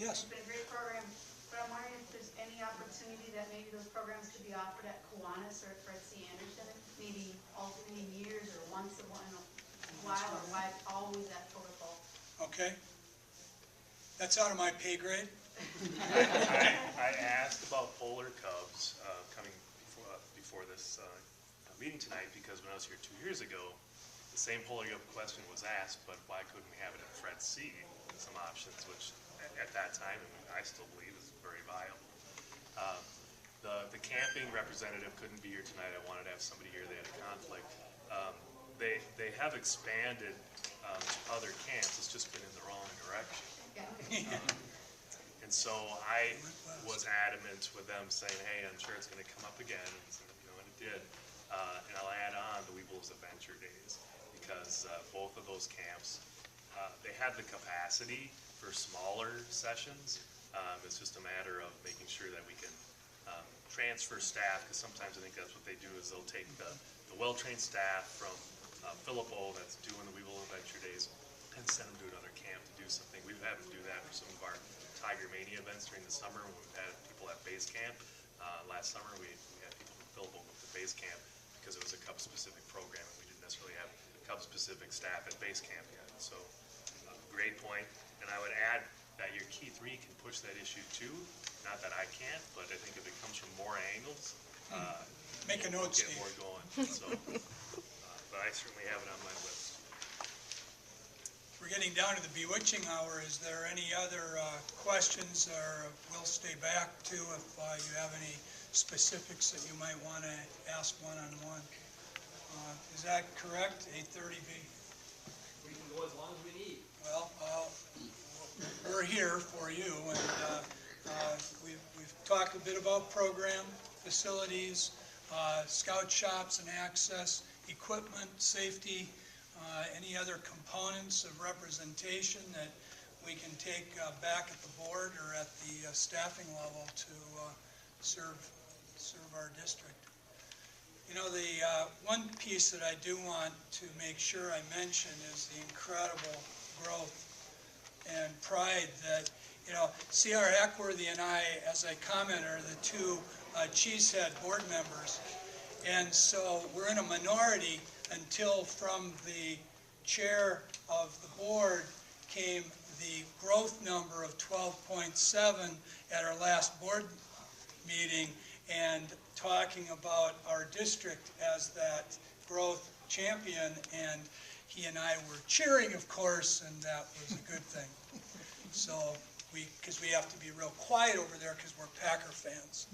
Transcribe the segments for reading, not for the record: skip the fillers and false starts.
Yes. It's been a great program, but I'm wondering if there's any opportunity that maybe those programs could be offered at Kiwanis or at Firseide Anderson, maybe alternating years or once in a while, or why it's always at protocol. Okay. That's out of my pay grade. I asked about polar cubs coming before this meeting tonight, because when I was here 2 years ago, the same polar cub question was asked, but why couldn't we have it at Firseide? Some options, which at that time, and I still believe is very viable. The camping representative couldn't be here tonight. I wanted to have somebody here. They had a conflict. They have expanded to other camps. It's just been in the wrong direction. And so I was adamant with them saying, hey, I'm sure it's going to come up again. And it did. And I'll add on the Weebles Adventure Days, because both of those camps, they have the capacity for smaller sessions. It's just a matter of making sure that we can transfer staff, because sometimes I think that's what they do, is they'll take the well-trained staff from Philippo that's doing the Weeble Adventure Days and send them to another camp to do something. We've had them do that for some of our Tiger Mania events during the summer when we've had people at base camp. Last summer we had people from Philippo go to base camp because it was a Cub-specific program, and we didn't necessarily have Cub-specific staff at base camp yet. So great point. And I would add that your key three can push that issue too. Not that I can't, but I think if it comes from more angles, Make a note, get Steve. more going. So, but I certainly have it on my list. We're getting down to the bewitching hour. Is there any other questions, or we'll stay back to if you have any specifics that you might want to ask one-on-one? Is that correct? 8:30 B? We can go as long as we need. Well, we're here for you, and we've talked a bit about program, facilities, scout shops and access, equipment, safety, any other components of representation that we can take back at the board or at the staffing level to serve our district. You know, the one piece that I do want to make sure I mention is the incredible growth and pride that, you know, C.R. Ackworthy and I, as I commented, are the two Cheesehead board members. And so we're in a minority until from the chair of the board came the growth number of 12.7 at our last board meeting, and talking about our district as that growth champion, and he and I were cheering, of course, and that was a good thing. So because we have to be real quiet over there because we're Packer fans.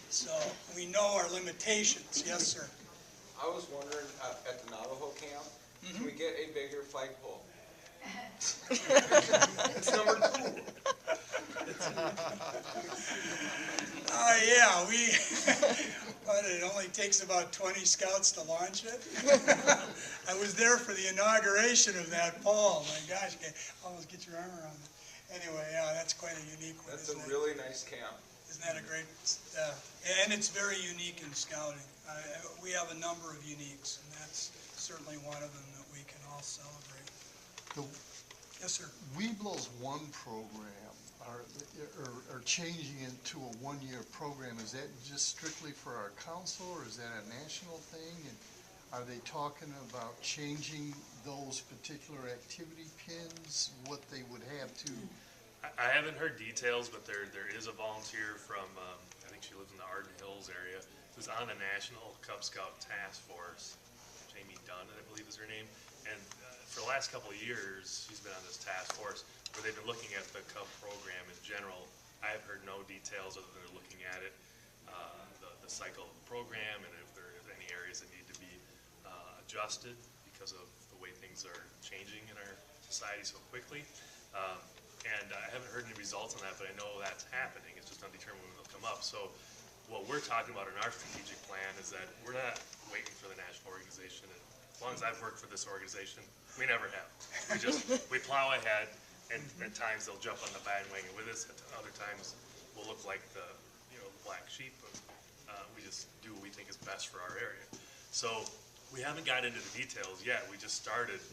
So we know our limitations. Yes, sir. I was wondering, at the Navajo camp, can we get a bigger flagpole? It's number 2. Yeah, but it only takes about 20 scouts to launch it. I was there for the inauguration of that pole. My gosh, almost get your arm around it. Anyway, yeah, that's quite a unique one. That's a really nice camp. Isn't that a great, and it's very unique in scouting. We have a number of uniques, and that's certainly one of them that we can all celebrate. Yes, sir. Weeblo's one program are changing into a one-year program. Is that just strictly for our council, or is that a national thing? And are they talking about changing those particular activity pins, what they would have to? I haven't heard details, but there is a volunteer from, I think she lives in the Arden Hills area, who's on the National Cub Scout Task Force. Jamie Dunn, I believe is her name. And for the last couple of years, she's been on this task force where they've been looking at the Cub program in general. I have heard no details other than they're looking at it, the cycle of the program, and if there are any areas that need to be adjusted because of the way things are changing in our society so quickly. And I haven't heard any results on that, but I know that's happening. It's just undetermined when they'll come up. So what we're talking about in our strategic plan is that we're not waiting for the national organization. And as long as I've worked for this organization, we never have. We plow ahead, and at times they'll jump on the bandwagon with us. At other times we'll look like the black sheep, but we just do what we think is best for our area. So we haven't got into the details yet. We just started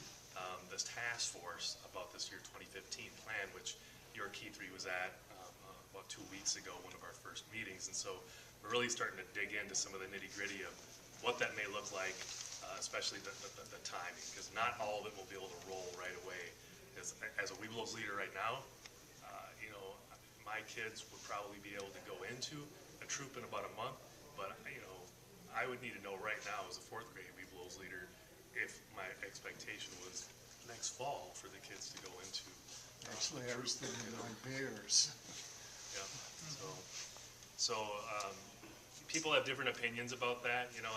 this task force about this year 2015 plan, which your Keith was at about 2 weeks ago, one of our first meetings. And so we're really starting to dig into some of the nitty gritty of what that may look like, especially the timing, because not all of it will be able to roll right away. As a Webelos leader right now, you know, my kids would probably be able to go into a troop in about a month, but, you know, I would need to know right now as a fourth grade Webelos leader if my expectation was next fall for the kids to go into. Actually, I was thinking like bears. Yeah, so people have different opinions about that. You know,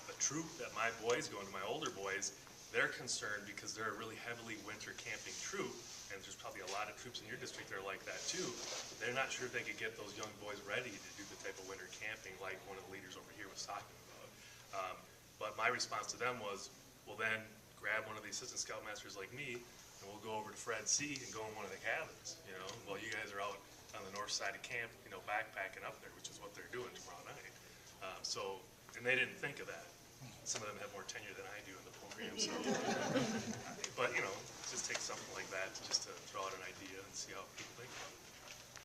the troop that my boys go into, my older boys, they're concerned because they're a really heavily winter camping troop, and there's probably a lot of troops in your district that are like that too. They're not sure if they could get those young boys ready to do the type of winter camping like one of the leaders over here was talking about. But my response to them was, well then, grab one of the assistant scoutmasters like me, and we'll go over to Firseide and go in one of the cabins, you know, while you guys are out on the north side of camp, you know, backpacking up there, which is what they're doing tomorrow night. And they didn't think of that. Some of them have more tenure than I do in the program, so